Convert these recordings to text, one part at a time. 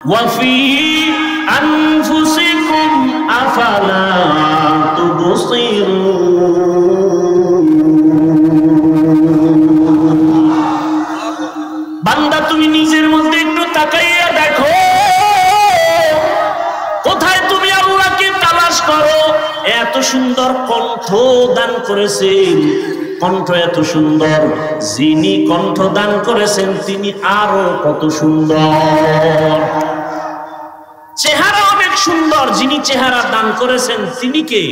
وفي أنفسكم أفلا تبصرون বান্দা তুমি নিজের মধ্যে একটু তাকাইয়া দেখো কোথায় তুমি আল্লাহকে তালাশ করো। এত সুন্দর কণ্ঠ দান করেছেন, কণ্ঠ এত সুন্দর, যিনি কণ্ঠ দান করেছেন তিনি আরো কত সুন্দর। চেহারা অনেক সুন্দর, যিনি চেহারা দান করেছেন তিনি কে?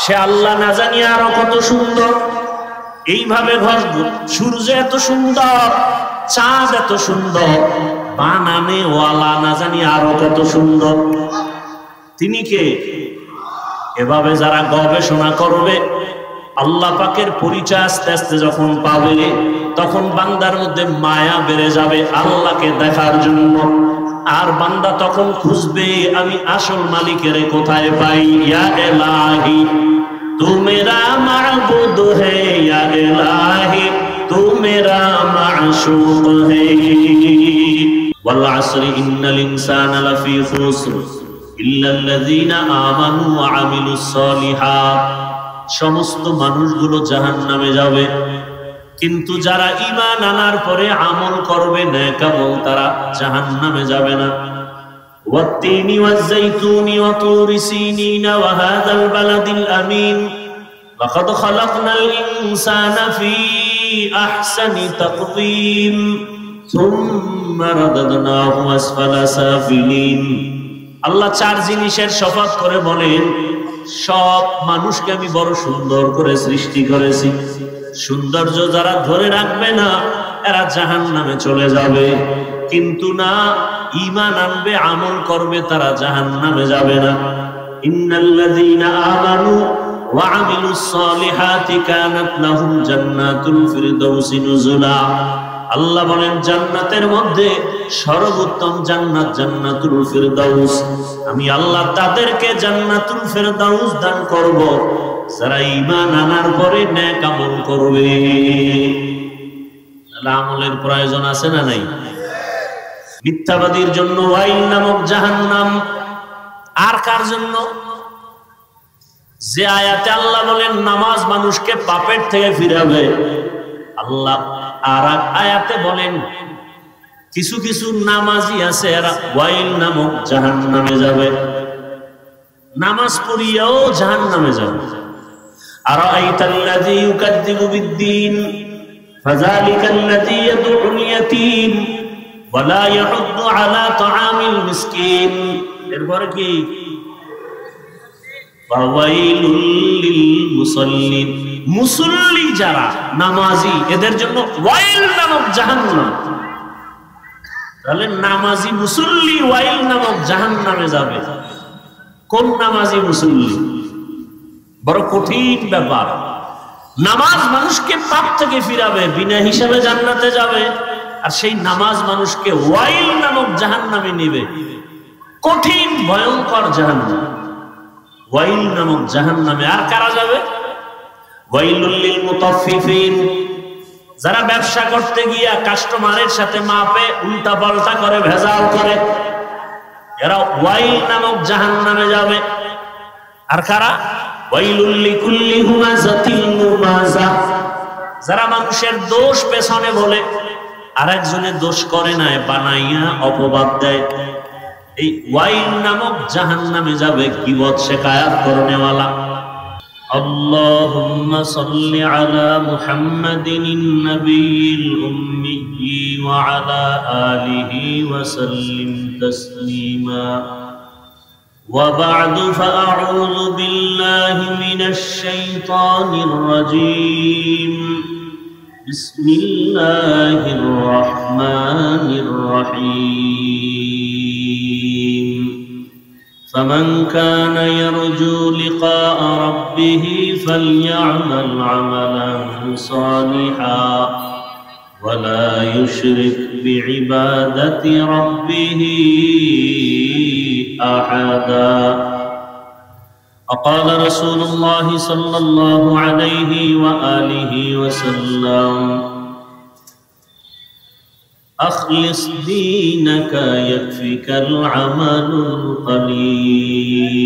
সে আল্লাহ, না জানি আরো কত সুন্দর। এইভাবে ঘষবো, সূর্য এত সুন্দর, চাঁদ এত সুন্দর, বানানে ওয়ালা না জানি আরো কত সুন্দর, তিনি কে? এভাবে যারা গবেষণা করবে আল্লাহ পাকের পরিচয় আস্তে আস্তে যখন পাবে তখন বান্দার মধ্যে মায়া বেড়ে যাবে আল্লাহকে দেখার জন্য। আর বান্দা তখন খুঁজবে আমি আসল মালিকের কোথায় পাই। ইয়া ইলাহি তু মেরা মাবুদ হে, ইয়া ইলাহি তু মেরা মাশুক হে। ওয়াল আসরি ইন্নাল ইনসানা লাফি খুসর ইল্লাল্লাযীনা আমানু ওয়া আমিলুস সালিহাত। সমস্ত মানুষগুলো জাহান্নামে যাবে, কিন্তু যারা ঈমান আনার পরে আমল করবে নেক আমল তারা জাহান্নামে যাবে না। ওয়াত-তিনি ওয়াজ-যাইতুনি ওয়া তুরি সিনিনা ওয়া হাযাল বালাদিল আমিন লাকাদ খালাকনাল ইনসানা ফি আহসানি তাকওয়িম সুম্মা রাদাদনাহু আসফালা সাফিলিন। আল্লাহ চার জিনিসের শপথ করে বলেন সব মানুষকে আমি বড় সুন্দর করে সৃষ্টি করেছি। সৌন্দর্য যারা ধরে রাখবে না এরা জাহান্নামে চলে যাবে, কিন্তু না ঈমান আনবে আমল করবে তারা জাহান্নামে যাবে না। ইন্নাল্লাযীনা আমানু ওয়া আমিলুস সালিহাতি কানাত লাহুম জান্নাতুল ফিরদাউসি নুজুলা। আল্লাহ বলেন জান্নাতের মধ্যে সর্বোত্তম জান্নাত জান্নাতুল ফিরদাউস। আমি আল্লাহ তাদেরকে জান্নাতুল ফিরদাউস দান করব যারা ঈমান আনার পরে নেক আমল করবে। আমলের প্রয়োজন আছে না নাই? মিথ্যাবাদীর জন্য ওয়াইল নামক জাহান্নাম। আর কার জন্য? যে আয়াতে আল্লাহ বলেন নামাজ মানুষকে পাপের থেকে ফিরাবে, আল্লাহ আর এক আয়াতে বলেন কিছু কিছু নামাজি আছে এরা ওয়াইল নামক জাহান্নামে যাবে, নামাজ পড়িয়াও জাহান্নামে যাবে। আরাআইতাল্লাযী ইউকাযযিবু বিদ্দীন ফাযালিকাল্লাযী ইয়াদউল ইয়াতীম ওয়া লা ইয়াহুদ্দু আলা তাআমিল মিসকিন। এরপর কি? ওয়াইলুল লিল মুসাল্লিন। মুসল্লি যারা নামাজি এদের জন্য ওয়াইল নামক জাহান্নাম। তাহলে নামাজি মুসল্লি ওয়াইল নামক জাহান্নামে যাবে। কোন নামাজি মুসল্লি? বড় কঠিন ব্যাপার। নামাজ মানুষকে পাপ থেকে ফিরাবে, বিনা হিসাবে জান্নাতে যাবে, আর সেই নামাজ মানুষকে ওয়াইল নামক জাহান্নামে নেবে। কঠিন ভয়ঙ্কর জাহান্নাম, ওয়াইল নামক জাহান্নামে। আর কারা যাবে? ওয়াইলুল লিল মুতাফফিফিন। যারা ব্যবসা করতে গিয়া কাস্টমারের সাথে মাপে উল্টা পাল্টা করে, ভেজাল করে, এরা ওয়াইল নামক জাহান্নামে যাবে। আর কারা? ওয়াইলুল লিকুল্লি হুমাযাতিল লুমাযা। যারা মানুষের দোষ পেছনে বলে, আরেকজনের দোষ করে না বানাইয়া অপবাদ দেয়, এই ওয়াইল নামক জাহান্নামে যাবে। গীবত শিকায়াত করনেওয়ালা। আল্লাহুম্মা সাল্লি আলা মুহাম্মাদিন নবিয়্যিল উম্মিয়্যি ওয়া আলা আলিহি ওয়া সাল্লিম তাসলিমা। ওয়া বা'দু ফাআউযু বিল্লাহি মিনাশ শাইতানির রাজীম। বিসমিল্লাহির রাহমানির রহিম। فمن كان يرجو لقاء ربه فليعمل عملا صالحا ولا يشرك بعبادة ربه أحدا. وقال رسول الله صلى الله عليه وآله وسلم أخلص دينك يكفك العمل القليل.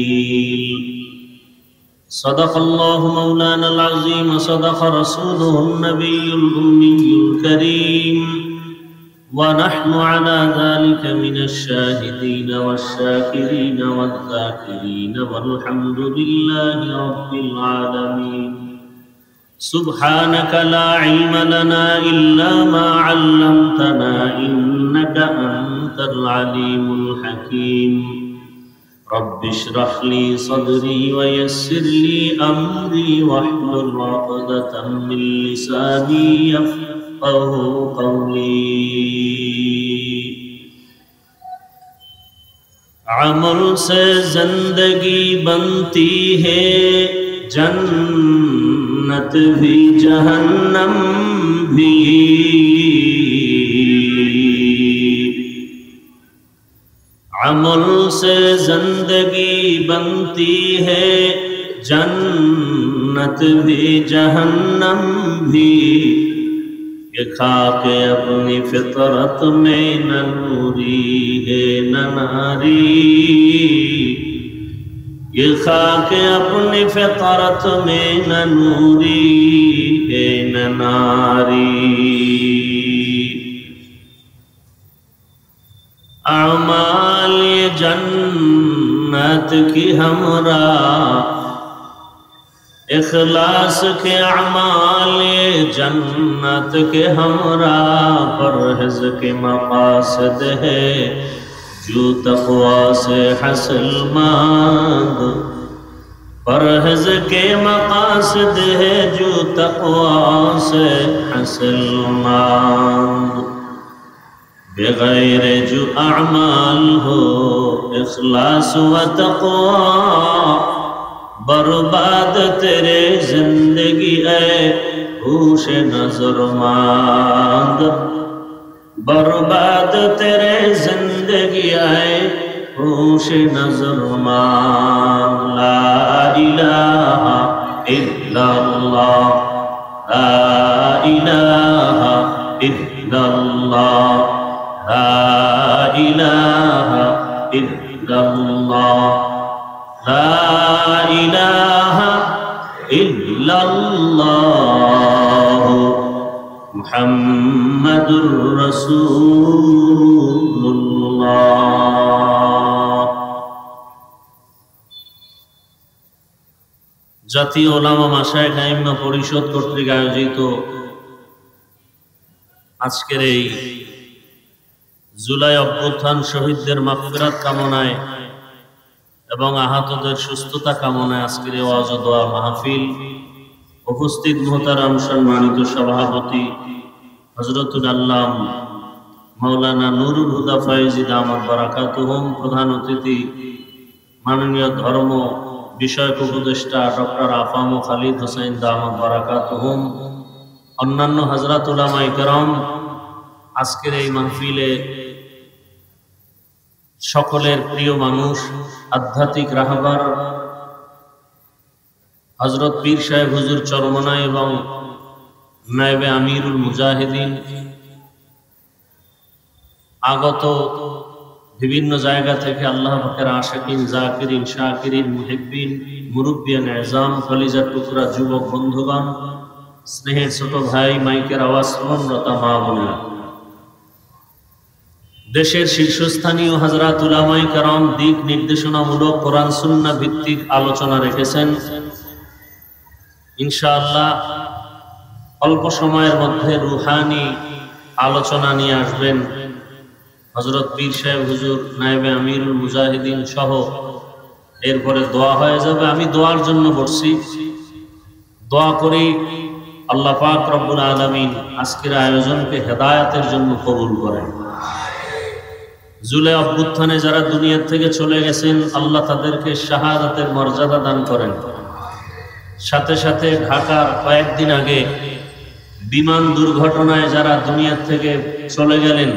صدق الله مولانا العظيم وصدق رسوله النبي الأمي الكريم، ونحن على ذلك من الشاهدين والشاكرين والذاكرين، والحمد لله رب العالمين. سبحانك لا علم لنا إلا ما علمتنا إنك أنت العليم الحكيم. رب اشرح لي صدري ويسر لي أمري واحلل عقدة من لساني يفقهوا قولي. عمل سے زندگی بنتی ہے، جنت بھی جہنم بھی. عمل سے زندگی بنتی ہے، جنت بھی جہنم بھی. یہ خاک اپنی فطرت میں نہ نوری ہے نہ ناری. یہ خاک اپنی فطرت میں نہ نوری ہے نہ ناری. اعمال جنت کی ہمراہ، اخلاص کے اعمال جنت کے ہمراہ. پرہیز کے مقاصد ہے جو تقوی سے حاصل ماند. پرہیز کے مقاصد ہے جو تقوی سے حاصل ماند. بغیر جو اعمال ہو اخلاص و تقوی، برباد تیرے زندگی اے ہوش نظر ماند. برباد تیرے زندگی اے ہوش نظر ماند. لا الہ الا اللہ، لا الہ الا اللہ، لا الہ الا اللہ، لا الہ الا اللہ محمد رسول اللہ. জাতীয় ওলামা মাশায়েখ আইম্মা পরিষদ কর্তৃক আয়োজিত আজকের এই জুলাই অভ্যুত্থান শহীদদের মাগফিরাত কামনায় এবং আহতদের সুস্থতা কামনায় আজকের এই ওয়াজ ও দোয়া মাহফিল, উপস্থিত মুহতারাম সম্মানিত সভাপতি হযরতুল আল্লাম মাওলানা নুরুল হুদা ফয়েজী দামাত বারাকাতুহুম, প্রধান অতিথি মাননীয় ধর্ম বিষয়ক উপদেষ্টা ডক্টর আফাম খালিদ হোসেন দামাত বারাকাতুহুম, অন্যান্য হযরত উলামায়ে কেরাম, আজকের এই মাহফিলে সকলের প্রিয় মানুষ আধ্যাত্মিক রাহবার হযরত পীর সাহেব হুজুর চরমনাই এবং নায়েবে আমিরুল মুজাহিদিন, আগত বিভিন্ন জায়গা থেকে আল্লাহ পাকের আশিকিন, জাকিরিন, শাকিরিন, মুহিব্বিন, মুরব্বিয়ান এজাম, কলিজার টুকরা যুবক বন্ধুগণ, স্নেহের ছোট ভাই, মাইকের আওয়াজ শ্রবণরতা মা বোনেরা, দেশের শীর্ষস্থানীয় হযরত উলামায়ে কেরাম দিক নির্দেশনামূলক কোরআন সুন্নাহ ভিত্তিক আলোচনা রেখেছেন। ইনশাআল্লাহ অল্প সময়ের মধ্যে রুহানি আলোচনা নিয়ে আসবেন হযরত পীর সাহেব হুজুর, নায়েবে আমিরুল মুজাহিদিন সহ। এরপরে দোয়া হয়ে যাবে। আমি দোয়ার জন্য বসছি, দোয়া করি আল্লাহ পাক রব্বুল আলামিন আজকের আয়োজনকে হেদায়েতের জন্য কবুল করেন। জুলাই অভ্যুত্থানে যারা দুনিয়া থেকে চলে গেছেন, আল্লাহ তাদেরকে শাহাদাতের মর্যাদা দান করেন। সাথে সাথে ঢাকার কয়েকদিন আগে বিমান দুর্ঘটনায় যারা দুনিয়া থেকে চলে গেলেন,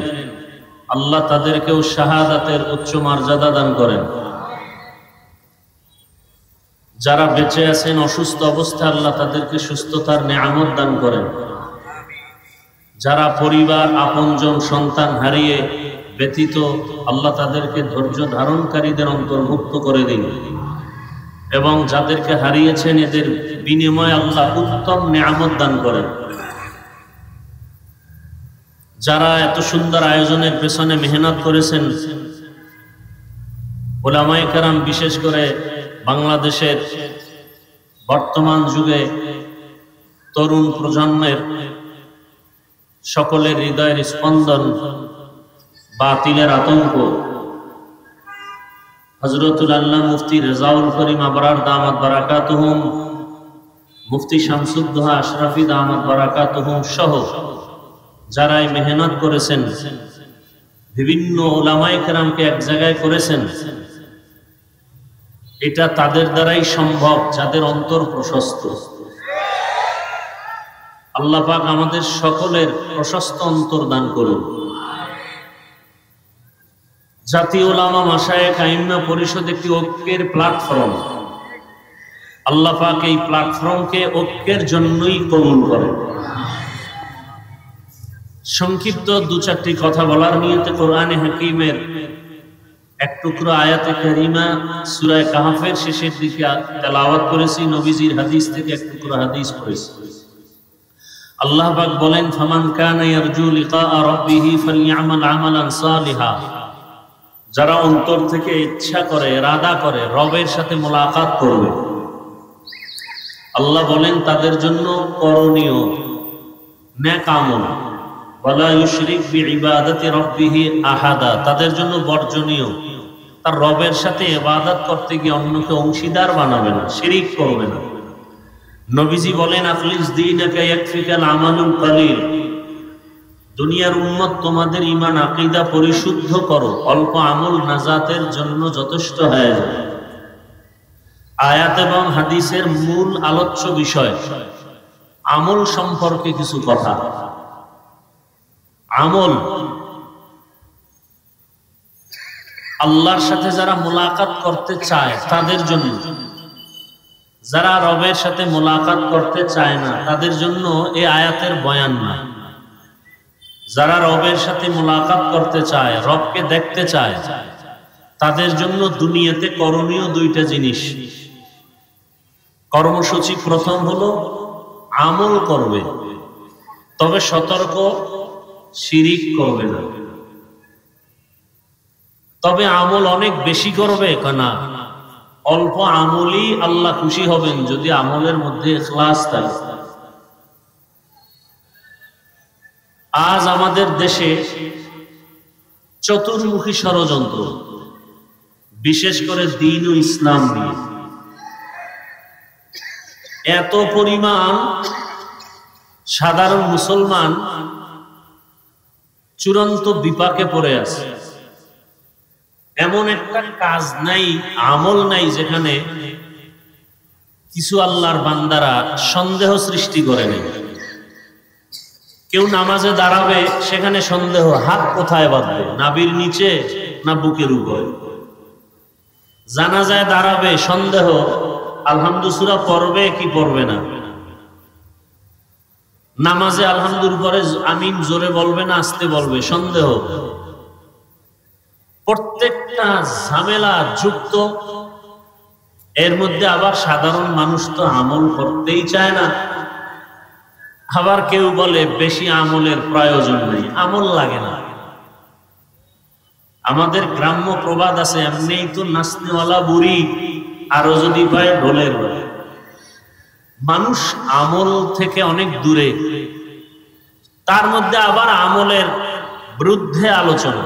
আল্লাহ তাদেরকেও শাহাদাতের উচ্চ মর্যাদা দান করেন। যারা বেঁচে আছেন অসুস্থ অবস্থায়, আল্লাহ তাদেরকে সুস্থতার নেয়ামত দান করেন। যারা পরিবার, আপনজন, সন্তান হারিয়ে ব্যথিত, আল্লাহ তাদেরকে ধৈর্য ধারণকারীদের অন্তর্ভুক্ত করে দিন। এবং যাদেরকে হারিয়েছেন এদের বিনিময়ে আল্লাহ উত্তম নিয়ামত দান করেন। যারা এত সুন্দর আয়োজনের পেছনে মেহনত করেছেন, উলামায়ে কেরাম, বিশেষ করে বাংলাদেশের বর্তমান যুগে তরুণ প্রজন্মের সকলের হৃদয়ের স্পন্দন, বাতিলের আতঙ্ক, হযরতুল আল্লাহ মুফতি রেজাউল করিম আবরার দামাত বারাকাতুহুম, মুফতি শামসুদ্দোহা আশরাফি দামাত বারাকাতুহুম সহ যারা এই মেহনত করেছেন, বিভিন্ন উলামায়ে কেরামকে এক জায়গায় করেছেন, এটা তাদের দ্বারাই সম্ভব যাদের অন্তর প্রশস্ত। আল্লাহ পাক আমাদের সকলের প্রশস্ত অন্তর দান করুন। জাতীয় উলামা মাশায়েখ আইম্মা পরিষদ একটি ঐক্যের প্ল্যাটফর্ম। আল্লাহ পাক এই প্ল্যাটফর্মকে ঐক্যের জন্যই কবুল করেন। সংক্ষিপ্ত দু চারটি কথা বলার নিয়তে কোরআনে হাকিমের এক টুকরো আয়াতে কারিমা সূরা কাহফের শেষের দিকে তেলাওয়াত করেছি, নবীজির হাদিস থেকে এক টুকরো হাদিস পড়েছি। আল্লাহ পাক বলেন, ফামান কানা ইয়ারজু লিকা রাব্বিহি ফালইআমাল আমালান সালিহা। যারা অন্তর থেকে ইচ্ছা করে, ইরাদা করে রবের সাথে মোলাকাত করবে, আল্লাহ বলেন তাদের জন্য করণীয় নেক আমল, ওয়ালা ইউশরিক বিইবাদাতি রাব্বিহি আহাদা। তাদের জন্য বর্জনীয়, তার রবের সাথে ইবাদত করতে গিয়ে অন্যকে অংশীদার বানাবে না, শিরিক করবে না। নবীজি বলেন, আখলিস দীনাকা ইয়াকফিকাল আমালুল কলিল। দুনিয়ার উম্মত, তোমাদের ঈমান আকীদা পরিশুদ্ধ করো, অল্প আমল নাজাতের জন্য যথেষ্ট হয়ে যাবে। আয়াত এবং হাদিসের মূল আলোচ্য বিষয় আমল সম্পর্কে কিছু কথা। আমল, আল্লাহর সাথে যারা মোলাকাত করতে চায় তাদের জন্য, যারা রবের সাথে মোলাকাত করতে চায় না তাদের জন্য এই আয়াতের বয়ান না। যারা রবের সাথে মোলাকাত করতে চায়, রবকে দেখতে চায়, তাদের জন্য দুনিয়াতে করণীয় দুইটা জিনিস। কর্মসূচি প্রথম হলো আমল করবে, তবে সতর্ক, শিরিক করবে না। তবে আমল অনেক বেশি করবে না, অল্প আমলই আল্লাহ খুশি হবেন যদি আমলের মধ্যে ইখলাস থাকে। আজ আমাদের দেশে চতুর্মুখী ষড়যন্ত্র, বিশেষ করে দ্বীন ও ইসলাম নিয়ে এত পরিমাণ সাধারণ মুসলমান চূড়ান্ত বিপাকে পড়ে আছে। এমন একটা কাজ নাই, আমল নাই যেখানে কিছু আল্লাহর বান্দারা সন্দেহ সৃষ্টি করে নেই। কেউ নামাজে দাঁড়াবে, সেখানে সন্দেহ, হাত কোথায় বাঁধবে, নাভির নিচে না বুকের উপরে। জানাজায় দাঁড়াবে, সন্দেহ, আলহামদু সূরা পড়বে কি পড়বে না। নামাজে আলহামদুর পরে আমিন জোরে বলবে না আস্তে বলবে, সন্দেহ। প্রত্যেকটা ঝামেলা যুক্ত। এর মধ্যে আবার সাধারণ মানুষ তো আমল করতেই চায় না। আবার কেউ বলে বেশি আমলের প্রয়োজন নেই, আমল লাগে না। আমাদের গ্রাম্য প্রবাদ আছে, এমনিই তো নাচনেওয়ালা বুড়ি, আরো যদি পায় ঢোলের বলে। মানুষ আমল থেকে অনেক দূরে, তার মধ্যে আবার আমলের বিরুদ্ধে আলোচনা।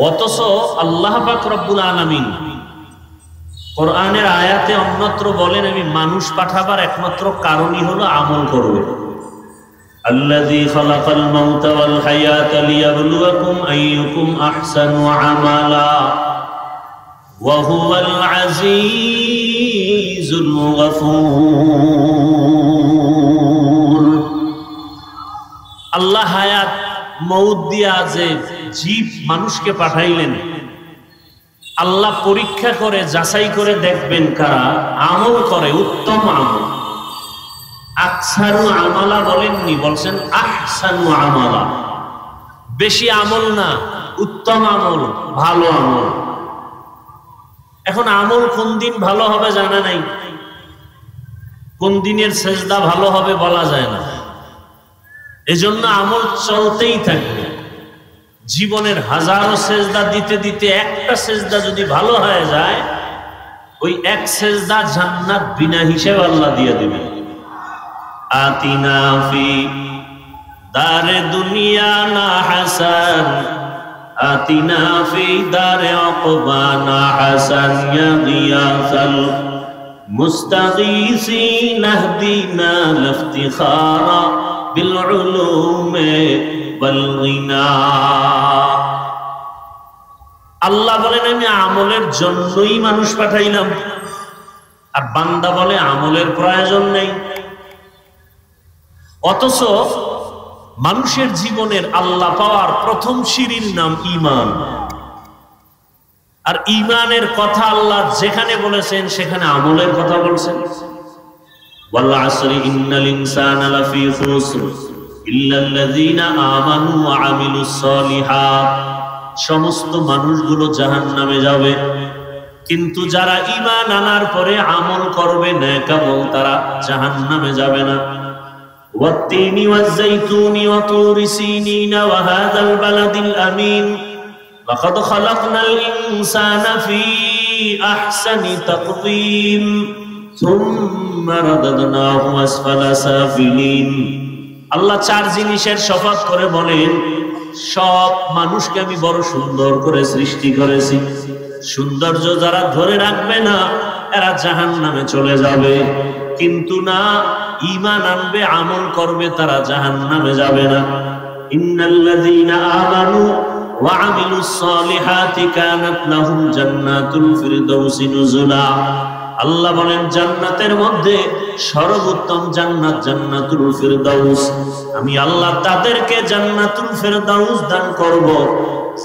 অথচ আল্লাহ পাক রব্বুল আলামিন কোরআনের আয়াতে অন্যত্র বলেন, আমি মানুষ পাঠাবার একমাত্র কারণই হলো আমল করবে। আল্লাযী খালাকাল মাউতা ওয়াল হায়াতা লিয়াবলুয়াকুম আইয়ুকুম আহসানু আমালা ওয়া হুয়াল আজিজুল গফুর। আল্লাহ হায়াত মউত দিয়া যে জীব মানুষকে পাঠাইলেন, আল্লাহ পরীক্ষা করে যাচাই করে দেখবেন কারা আমল করে, উত্তম আমল, আকসারু আমালা বলেননি, বলছেন আহসানু আমালা। বেশি আমল না, উত্তম আমল, ভালো আমল। এখন আমল কোন দিন ভালো হবে জানা নাই, কোন দিনের সেজদা ভালো হবে বলা যায় না। এজন্য আমল চলতেই থাকবে। জীবনের হাজারো সেজদা দিতে দিতে একটা সেজদা যদি ভালো হয়ে যায়, ওই এক সেজদা জান্নাত বিনা হিসেবে আল্লাহ দিয়ে দিবে। আতিনা ফি দারে দুনিয়া না হাসান, আতিনা ফি দারে উকবা না হাসান, ইয়া গিয়াসাল মুস্তাগীসিন আহদিনা লিফতিখারা বিল উলুমে ওয়াল গিনা। আল্লাহ বলেন আমি আমলের জন্যই মানুষ পাঠাইলাম, আর বান্দা বলে আমলের প্রয়োজন নেই। অথচ মানুষের জীবনের আল্লাহ পাওয়ার প্রথম সিঁড়ির নাম ঈমান। আর ঈমানের কথা আল্লাহ যেখানে বলেছেন সেখানে আমলের কথা বলছেন। ওয়াল আসরি ইন্নাল ইনসানা লাফি খুসর ইল্লাল্লাযীনা আমানু ওয়া আমিলুস সলিহাত। সমস্ত মানুষগুলো জাহান্নামে যাবে, কিন্তু যারা ঈমান আনার পরে আমল করবে নেক আমল, তারা জাহান্নামে যাবে না। ওয়াত-তিনি ওয়াজ-যাইতুনি ওয়া তুরি সিনিন ওয়া হাযাল বালাদিল আমিন লাকাদ খালাকনাল ইনসানা ফি আহসানি তাকওয়িম সুম্মা রাদাদনাহু আসফালা সাফিলিন। আল্লাহ চার জিনিসের শপথ করে বলেন, সব মানুষকে আমি বড় সুন্দর করে সৃষ্টি করেছি। সৌন্দর্য যারা ধরে রাখবে না এরা জাহান্নামে চলে যাবে, কিন্তু না, ঈমান আনবে আমল করবে তারা জাহান্নামে যাবে না। ইন্নাল্লাযীনা আমানু ওয়া আমিলুস সলিহাতি কানাত লাহুম জান্নাতুল ফিরদাউসি নুজুলা। আল্লাহ বলেন জান্নাতের মধ্যে সর্বোত্তম জান্নাত জান্নাতুল ফিরদাউস। আমি আল্লাহ তাদেরকে জান্নাতুল ফিরদাউস দান করব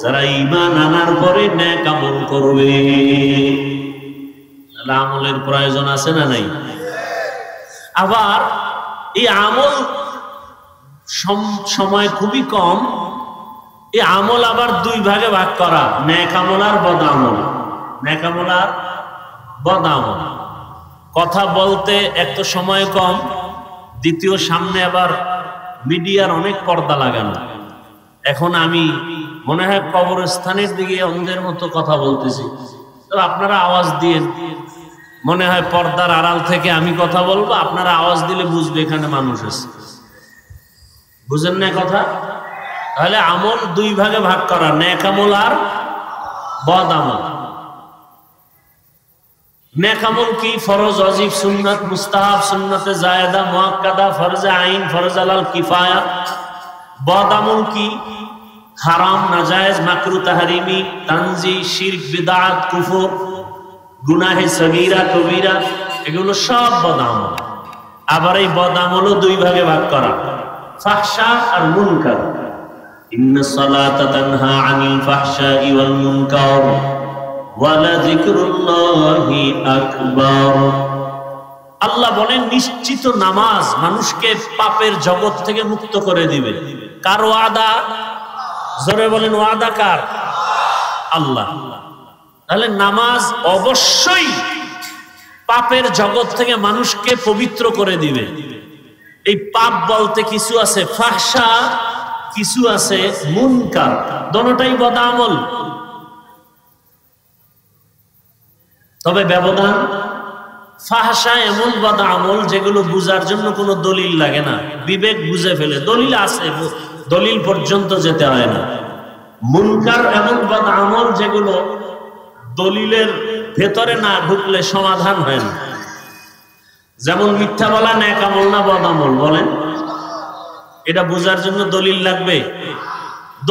যারা ঈমান আনার পরে নেক আমল করবে। আমলের প্রয়োজন আছে না নাই? আবার এই আমল সময় খুবই কম, এই আমল আবার দুই ভাগে ভাগ করা, নেক আমল আর বদ আমল। নেক আমল আর বদ আমল। কথা বলতে এক তো সময় কম, দ্বিতীয় সামনে আবার মিডিয়ার অনেক পর্দা লাগানো। এখন আমি মনে হয় কবরস্থানের দিকে অন্ধের মতো কথা বলতেছি, তো আপনারা আওয়াজ দিয়ে, মনে হয় পর্দার আড়াল থেকে আমি কথা বলবো, আপনারা আওয়াজ দিলে বুঝবে এখানে মানুষ আছে। বুঝেন না কথা? তাহলে আমল দুই ভাগে ভাগ করা, নেক আমল আর বদ আমল। নেক আমল কি? ফরজ, ওয়াজিব, সুন্নাত, মুস্তাহাব, সুন্নতে জায়েদা, মুআক্কাদা, ফরজে আইন, ফরজ আলাল কিফায়া। বদ আমল কি? হারাম, নাজায়েজ, মাকরু, তাহরিমি, তানজি, শিরক, বিদআত, কুফর, গুনাহে সগীরা, কবিরা, এগুলো সব বদ আমল। আবার এই বদ আমলও দুই ভাগে ভাগ করা, ফাহশা আর মুনকার। ইন্নাস সালাতা তানহা আনিল ফাহশাই ওয়াল মুনকার ওয়া লাযিকরুল্লাহি আকবার। আল্লাহ বলেন নিশ্চিত নামাজ মানুষকে পাপের জগৎ থেকে মুক্ত করে দিবে। কার ওয়াদা? জোরে বলেন, ওয়াদা কার? আল্লাহ। তাহলে নামাজ অবশ্যই পাপের জগৎ থেকে মানুষকে পবিত্র করে দিবে। এই পাপ বলতে কিছু আছে ফাহশা, কিছু আছে মুনকার, দোনোটাই বদ আমল। তবে ব্যবধান, ফাহশা এমন বদ আমল যেগুলো বুঝার জন্য কোনো দলিল লাগে না, বিবেক বুঝে ফেলে, দলিল আছে, দলিল পর্যন্ত যেতে হয় না। মুনকার এমন বদ আমল যেগুলো দলিলের ভেতরে না ঢুকলে সমাধান হয় না। যেমন মিথ্যা বলা নেক আমল না বদ আমল? বলেন। এটা বোঝার জন্য দলিল লাগবে,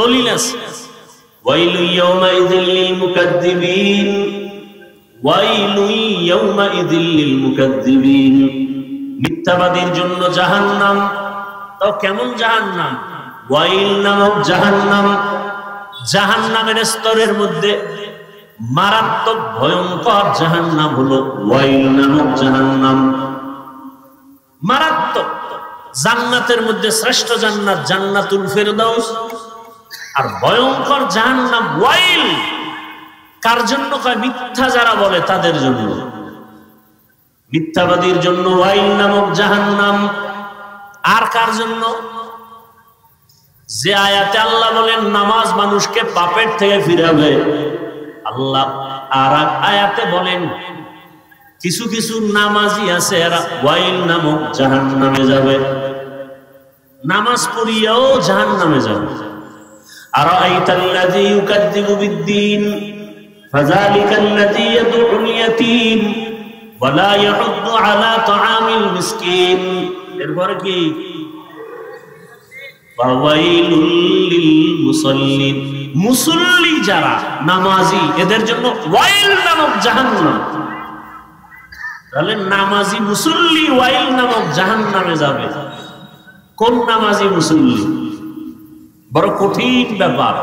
দলিল আছে। ওয়াইলু ইয়াউমাইযিল লিল মুকাদ্দিবিন, ওয়াইলু ইয়াউমাইযিল লিল মুকাদ্দিবিন। মিথ্যাবাদীর জন্য জাহান্নাম। তো কেমন জাহান্নাম? ওয়াইল নামক জাহান্নাম। জাহান্নামের স্তরের মধ্যে মারাত্মক ভয়ঙ্কর জাহান্নাম হলো ওয়াইল নামক জাহান্নাম। মারাত্মক। জান্নাতের মধ্যে শ্রেষ্ঠ জান্নাত জান্নাতুল ফেরদাউস, আর ভয়ঙ্কর জাহান্নাম ওয়াইল কার জন্য? কয় মিথ্যা যারা বলে তাদের জন্য, মিথ্যাবাদীর জন্য ওয়াইল নামক জাহান্নাম। আর কার জন্য? যে আয়াতে আল্লাহ বলেন নামাজ মানুষকে পাপের থেকে ফিরাবে, আল্লাহ আর আয়াতে বলেন কিছু কিছু নামাজি আছে এরা ওয়াইল নামক জাহান্নামে যাবে, নামাজ পড়িয়াও জাহান্নামে যাবে। আরাআইতাল্লাযী ইউকাযযিবু বিদ্দীন ফাযালিকাল্লাযী ইয়াদউল ইয়াতীম ওয়া লা ইয়াহুদ্দু আলা তাআমিল মিসকিন। এরপরে কি? ফাওয়াইলুল লিল মুসাল্লিন, মুসল্লি যারা নামাজি এদের জন্য ওয়াইল নামক জাহান্নাম। তাহলে নামাজি মুসল্লি ওয়াইল নামক জাহান্নামে যাবে। কোন নামাজি মুসল্লি? বড় কঠিন ব্যাপার।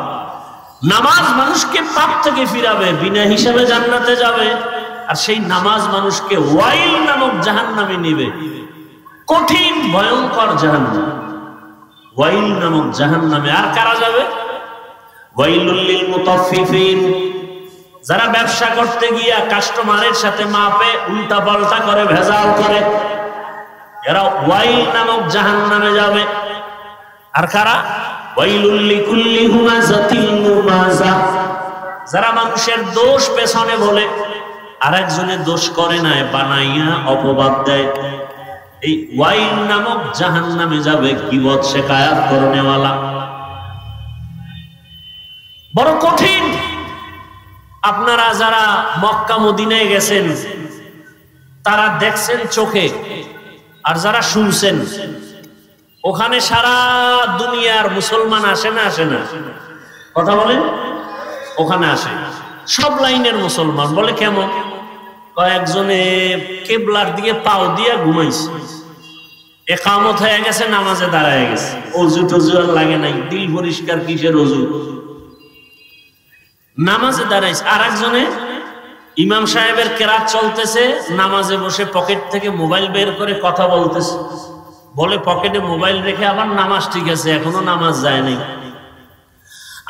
নামাজ মানুষকে পাপ থেকে ফিরাবে, বিনা হিসাবে জান্নাতে যাবে, আর সেই নামাজ মানুষকে ওয়াইল নামক জাহান্নামে নিবে। কঠিন ভয়ঙ্কর জাহান্নাম, ওয়াইল নামক জাহান্নামে। আর কারা যাবে? ওয়াইলুল লিল মুতাফফিফিন, যারা ব্যবসা করতে গিয়া কাস্টমারের সাথে মাপে উল্টা পাল্টা করে, ভেজাল করে, এরা ওয়াইল নামক জাহান্নামে যাবে। আর কারা? ওয়াইলুল লিকুল্লি হুমাযাতিল লুমাযা, যারা মানুষের দোষ পেছনে বলে আর একজনের দোষ করে না, বানাইয়া অপবাদ দেয়, এই ওয়াইল নামক জাহান্নামে যাবে। গীবত শিকায়াত করনেওয়ালা, বড় কঠিন। আপনারা যারা মক্কা মদিনায় গেছেন তারা দেখছেন চোখে, আর যারা শুনছেন, ওখানে সারা দুনিয়ার মুসলমান আসে না? আসে না? কথা বলেন। ওখানে আসে সব লাইনের মুসলমান। বলে কেমন? কয়েকজনে কেবলার দিকে পাও দিয়ে ঘুমাইছে, একামত হয়ে গেছে, নামাজে দাঁড়ায় গেছে, অজু টজু আর লাগে নাই, দিল পরিষ্কার, কিসের অজু, নামাজে দাঁড়াইছে। আর একজনে ইমাম সাহেবের কেরাত চলতেছে, নামাজে বসে পকেট থেকে মোবাইল বের করে কথা বলতেছে, বলে পকেটে মোবাইল রেখে আবার নামাজ ঠিক আছে, এখনো নামাজ যায় নাই।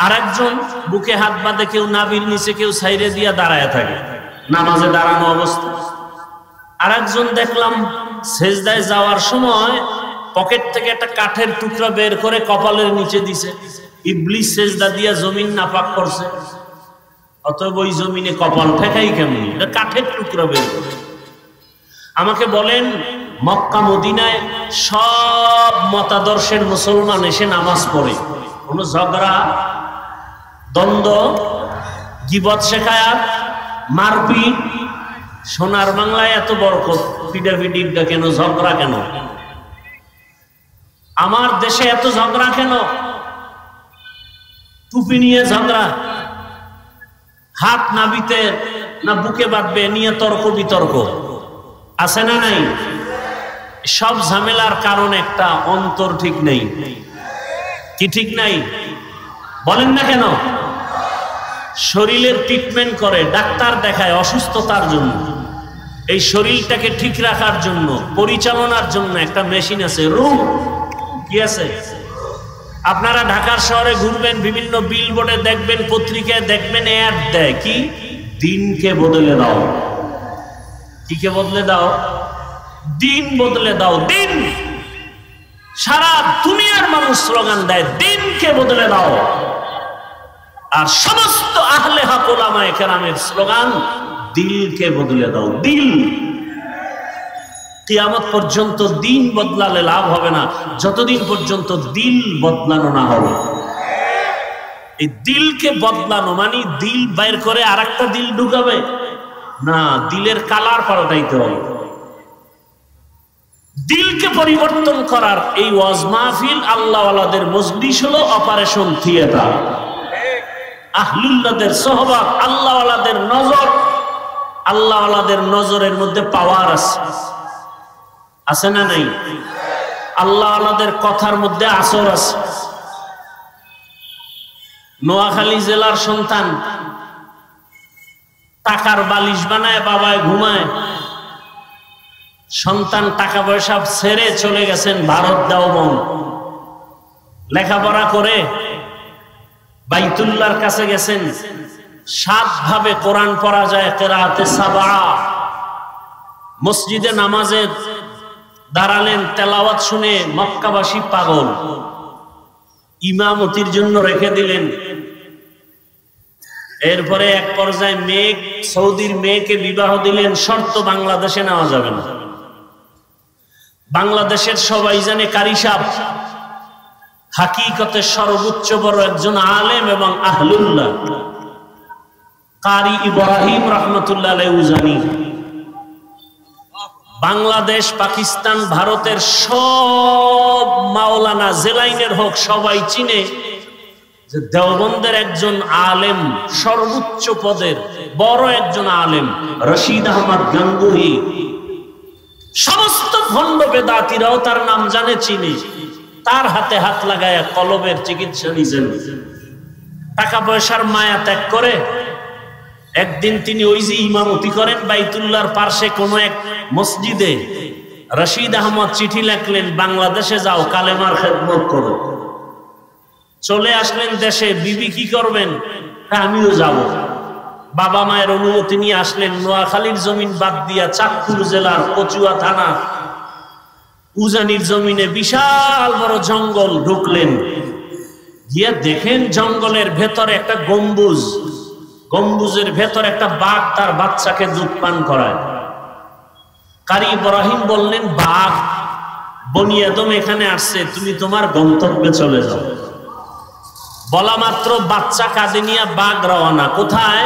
আর একজন বুকে হাত বাঁধে, কেউ নাভির নিচে, কেউ সাইরে দিয়া দাঁড়ায় থাকে, নামাজে দাঁড়ানো অবস্থা। আর একজন দেখলাম সেজদায় যাওয়ার সময় পকেট থেকে একটা কাঠের টুকরা বের করে কপালের নিচে দিছে। ইবলিস সেজদা দিয়া জমিন নাপাক করছে, অতএব ওই জমিনে কপাল ঠেকাই কেমন? এটা কাঠের টুকরা বের করে। আমাকে বলেন, মক্কা মদিনায় সব মতাদর্শের মুসলমান এসে নামাজ পড়ে, কোনো ঝগড়া দ্বন্দ্ব, গীবত শিকায়াত, মারপিট? সোনার বাংলায় এত বরকত, পিটাপিটিটা কেন? ঝগড়া কেন? আমার দেশে এত ঝগড়া কেন? টুপি নিয়ে ঝগড়া, হাত নাবিতে না বুকে বাঁধবে নিয়ে তর্ক বিতর্ক, আছে না নাই? সব ঝামেলার কারণ একটা, অন্তর ঠিক নেই। কি ঠিক নাই? বলেন না কেন? শরীরের ট্রিটমেন্ট করে, ডাক্তার দেখায় অসুস্থতার জন্য। এই শরীরটাকে ঠিক রাখার জন্য, পরিচালনার জন্য একটা মেশিন আছে, রুম। কি আছে? আপনারা ঢাকার শহরে ঘুরবেন, বিভিন্ন বিলবোর্ডে দেখবেন, পত্রিকায় দেখবেন, অ্যাড দেয় কি? দিনকে বদলে দাও। কি কে বদলে দাও? দিন বদলে দাও। দিন, সারা দুনিয়ার মানুষ স্লোগান দেয় দিনকে বদলে দাও, আর সমস্ত আহলে হক উলামায়ে কেরামের স্লোগান দিলকে বদলে দাও। দিল, কিয়ামত পর্যন্ত দিন বদলালে লাভ হবে না যতদিন পর্যন্ত দিল বদলানো না হবে। এই দিলকে বদলানো মানে দিল বাইর করে আর একটা দিল ঢুকাবে না, দিলের কালার পাল্টাইতে হবে। দিলকে পরিবর্তন করার এই ওয়াজ মাহফিল, আল্লাহওয়ালাদের মজলিস হলো অপারেশন থিয়েটার। আহলুল্লাহদের সোহবত, আল্লাহওয়ালাদের নজর, আল্লাহওয়ালাদের নজরের মধ্যে পাওয়ার আছে, আছে না নাই? আল্লাহওয়ালাদের কথার মধ্যে আসর আছে। নোয়াখালী জেলার সন্তান, টাকার বালিশ বানায় বাবায় ঘুমায়, সন্তান টাকা পয়সা ছেড়ে চলে গেছেন ভারত দেওবন্দ, লেখাপড়া করে বাইতুল্লাহর কাছে গেছেন। 7 ভাবে কোরআন পড়া যায়, কিরাআতে সাবা। মসজিদে নামাজে দাঁড়ালেন, তেলাওয়াত শুনে মক্কাবাসী পাগল, ইমামতির জন্য রেখে দিলেন। এরপরে এক পর্যায়ে সৌদির মেয়েকে বিবাহ দিলেন, শর্ত বাংলাদেশে নেওয়া যাবে না। বাংলাদেশের সবাই জানে কারি সাহেব হাকিকতে সর্বোচ্চ বড় একজন আলেম এবং আহলুল্লাহ, কারি ইব্রাহিম রাহমাতুল্লাহ আলাইহি জানি। বাংলাদেশ, পাকিস্তান, ভারতের সব মাওলানা জেলাইনের হোক সবাই চিনে যে দেওবন্দের একজন আলেম, সর্বোচ্চ পদের বড় একজন আলেম রশিদ আহমদ গাঙ্গুহি। সমস্ত ভণ্ড বেদাতিরাও তার নাম জানে, চিনে। তার হাতে হাত লাগায় কলবের চিকিৎসা নিয়েছেন। টাকা পয়সার মায়া ত্যাগ করে একদিন তিনি ওই যে ইমামতি করেন বাইতুল্লাহর পাশে কোন এক মসজিদে, রশিদ আহমদ চিঠি লিখলেন, বাংলাদেশে যাও, কালেমার খেদমত করো। চলে আসলেন দেশে। বিবি কি করবেন? আমিও যাব। বাবা মায়ের অনুমতি নিয়ে আসলেন। নোয়াখালীর জমিন বাদ দিয়া চাঁদপুর জেলার কচুয়া থানা উজানির জমিনে বিশাল বড় জঙ্গল ঢুকলেন। গিয়ে দেখেন জঙ্গলের ভেতরে একটা গম্বুজ, গম্বুজের ভেতর একটা বাঘ তার বাচ্চাকে দুধ পান করায়। কারি ইব্রাহিম বললেন, বাঘ বনি আদম এখানে আসছে, তুমি তোমার গন্তব্যে চলে যাও। বলা মাত্র বাচ্চা কাঁধে নিয়ে বাঘ রওনা। কোথায়?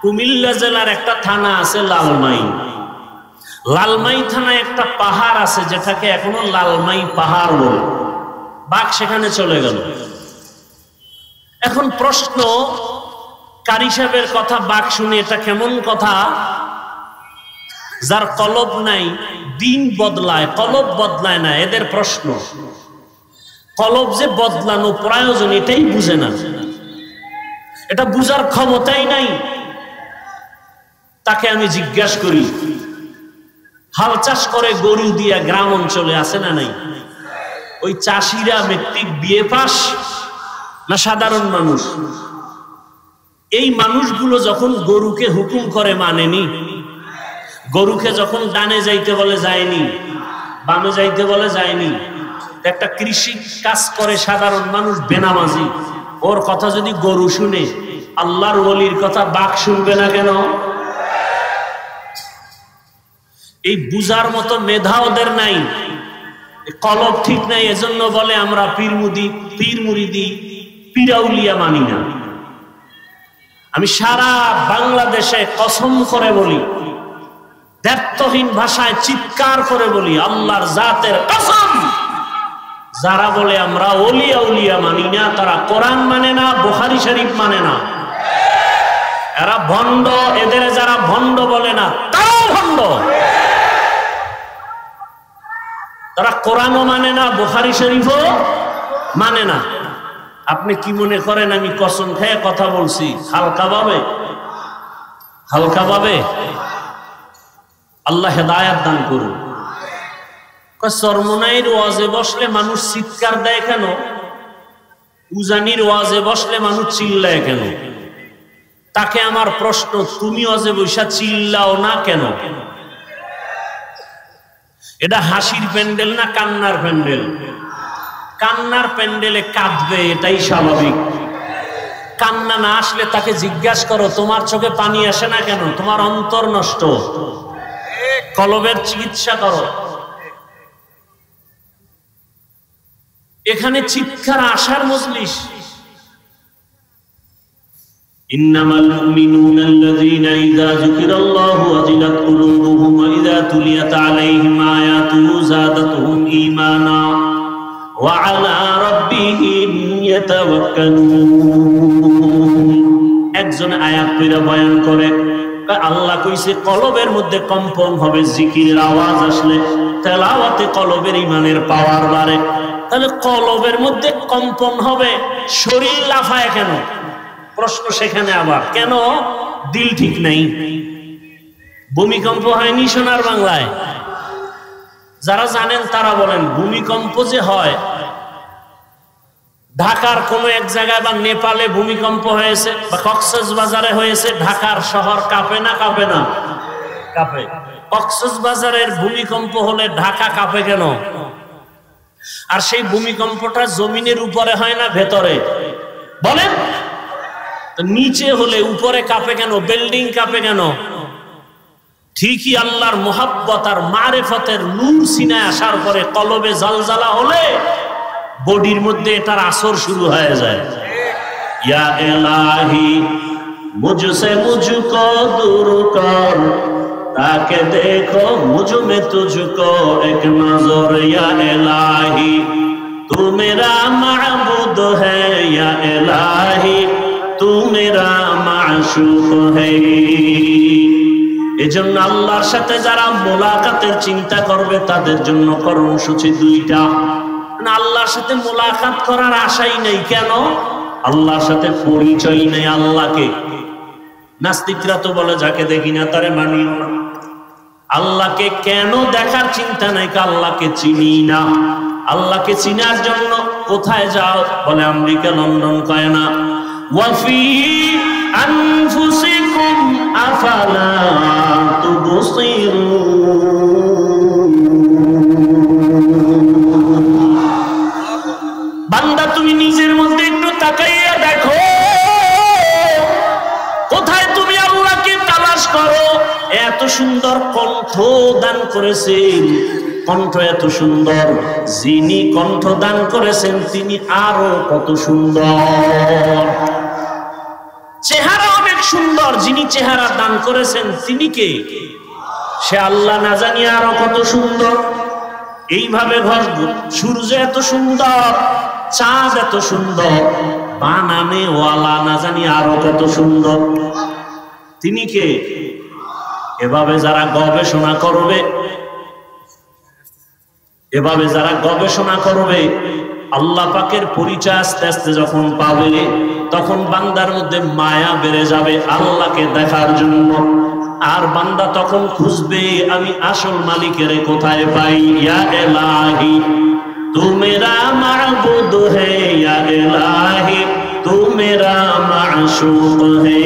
কুমিল্লা জেলার একটা থানা আছে লালমাই। লালমাই থানায় একটা পাহাড় আছে যেটাকে এখনো লালমাই পাহাড় বলে। বাঘ সেখানে চলে গেল। এখন প্রশ্ন, কারি সাহেবের কথা বাঘ শুনে এটা কেমন কথা? যার কলব নাই, দিন বদলায়, কলব বদলায় না। এদের প্রশ্ন, কলব যে বদলানো প্রয়োজন এটাই বুঝে না, এটা বুঝার ক্ষমতাই নাই। তাকে আমি জিজ্ঞাসা করি, হাল চাষ করে গরু দিয়া গ্রাম অঞ্চলে আছে না নাই? ওই চাষিরা মেট্রিক বিএ পাস না সাধারণ মানুষ? এই মানুষগুলো যখন গরুকে হুকুম করে মানেনি, গরুকে যখন ডানে যাইতে বলে যায়নি, বামে যাইতে বলে যায়নি। একটা কৃষি কাজ করে সাধারণ মানুষ বেনামাজি, ওর কথা যদি গরু শুনে, আল্লাহর ওলির কথা বাঘ শুনবে না কেন? এই বুঝার মতো মেধা ওদের নাই, কলব ঠিক নাই। এজন্য বলে আমরা পীর মুরিদি পীরাউলিয়া মানি না। আমি সারা বাংলাদেশে কসম করে বলি, দ্ব্যর্থহীন ভাষায় চিৎকার করে বলি, আল্লাহর জাতের কসম, যারা বলে আমরা ওলিয়া উলিয়া মানি না, তারা কোরআন মানে না, বুখারী শরীফ মানে না। এরা ভণ্ড। এদের যারা ভণ্ড বলে না তারাও ভণ্ড। তারা কোরআনও মানে না, বুখারী শরীফও মানে না। আপনি কি মনে করেন আমি কসম খেয়ে কথা বলছি হালকা ভাবে? হালকা ভাবে? আল্লাহ হেদায়েত দান করুন। চরমনাইর ওয়াজে বসলে মানুষ চিৎকার দেয় কেন? উজানির ওয়াজে বসলে মানুষ চিল্লায় কেন? তাকে আমার প্রশ্ন, তুমি ওয়াজে বৈশা চিল্লাও না কেন? এটা হাসির প্যান্ডেল না কান্নার প্যান্ডেল? কান্নার প্যান্ডেলে কাঁদবে, এটাই স্বাভাবিক। কান্না না আসলে তাকে জিজ্ঞাসা করো, তোমার চোখে পানি আসে না কেন? তোমার অন্তর নষ্ট, কলবের চিকিৎসা করো। এখানে চিৎকার আসার মজলিস। ইন্নামাল মুমিনুনা আল্লাযীনা ইযা যুকিরাল্লাহু ওয়াজিলাত কুলুবুহুম ওয়া ইযা তুলিয়াত আলাইহিম আয়াতুহু যাদাতুহুম ঈমানা ওয়া আলা রাব্বিহিম ইয়াতাওয়াক্কালুন। একজন আয়াত পড়া বয়ান করে, আল্লাহ কইছে কলবের মধ্যে কম্পন হবে জিকিরের আওয়াজ আসলে, তেলাওয়াতে কলবের ঈমানের পাওয়ার বাড়ে। তাহলে কলবের মধ্যে কম্পন হবে, শরীর লাফায় কেন? প্রশ্ন সেখানে আবার, কেন? দিল ঠিক নাই। ভূমিকম্প হয়নি সোনার বাংলায়? যারা জানেন তারা বলেন, ভূমিকম্প যে হয়, ঢাকার কোন এক জায়গায় বা নেপালে ভূমিকম্প হয়েছে বা কক্সবাজারে হয়েছে, ঢাকার শহর কাঁপে না কাঁপে না? কাঁপে। কক্সবাজারের ভূমিকম্প হলে ঢাকা কাঁপে কেন? আর সেই ভূমিকম্পটা জমিনের উপরে হয় না ভেতরে? বলেন। নিচে হলে উপরে কাঁপে কেন? বিল্ডিং কাঁপে কেন? ঠিকই আল্লাহর মুহাব্বত আর মারিফতের নূর সিনায় আসার পরে কলবে জালজালা হলে বডির মধ্যে এটার আসর শুরু হয়ে যায়। ইয়া ইলাহি মুঝসে মুঝকো দূর কর, তাকে দেখো মুঝ মে তুঝকো এক নজর। ইয়া ইলাহি তু মেরা মাবুদ হ্যায়, ইয়া ইলাহি তু মেরা মাশুক হ্যায়। এজন্য আল্লাহর সাথে যারা মোলাকাতের চিন্তা করবে তাদের জন্য কর্মসূচি দুইটা। আল্লাহর সাথে মোলাকাত করার আশাই নেই, কেন? আল্লাহর সাথে পরিচয় নেই আল্লাহকে। নাস্তিকরা তো বলে যাকে দেখি না তারে মানি না। আল্লাহকে কেন দেখার চিন্তা নাই? আল্লাহকে চিনি না। আল্লাহকে চিনার জন্য কোথায় যাও? বলে আমেরিকা, লন্ডন কয় না। ওয়াফি আনফুসিকুম আফালা তুবসিরুন। বান্দা তুমি নিজের মধ্যে একটু তাকাইয়া দেখো, কোথায় তুমি আল্লাহকে তালাশ করো। এত সুন্দর কণ্ঠ দান করেছেন, কণ্ঠ এত সুন্দর, যিনি কণ্ঠ দান করেছেন তিনি আরো কত সুন্দর। চেহারা অনেক সুন্দর, যিনি চেহারা দান করেছেন তিনি কে? সে আল্লাহ না জানি আরো কত সুন্দর। এইভাবে সূর্য এত সুন্দর, চাঁদ এত সুন্দর, বানানে ওয়ালা না জানি আরো কত সুন্দর। তিনি কে? এভাবে যারা গবেষণা করবে, এভাবে যারা গবেষণা করবে, আল্লাহ পাকের পরিচয় আস্তে আস্তে যখন পাবে, তখন বান্দার মধ্যে মায়া বেড়ে যাবে আল্লাহকে দেখার জন্য। আর বান্দা তখন খুঁজবে আমি আসল মালিকের কোথায় পাই। ইয়া ইলাহি তু মেরা মাবুদ হে, ইয়া ইলাহি তু মেরা মাশুক হে।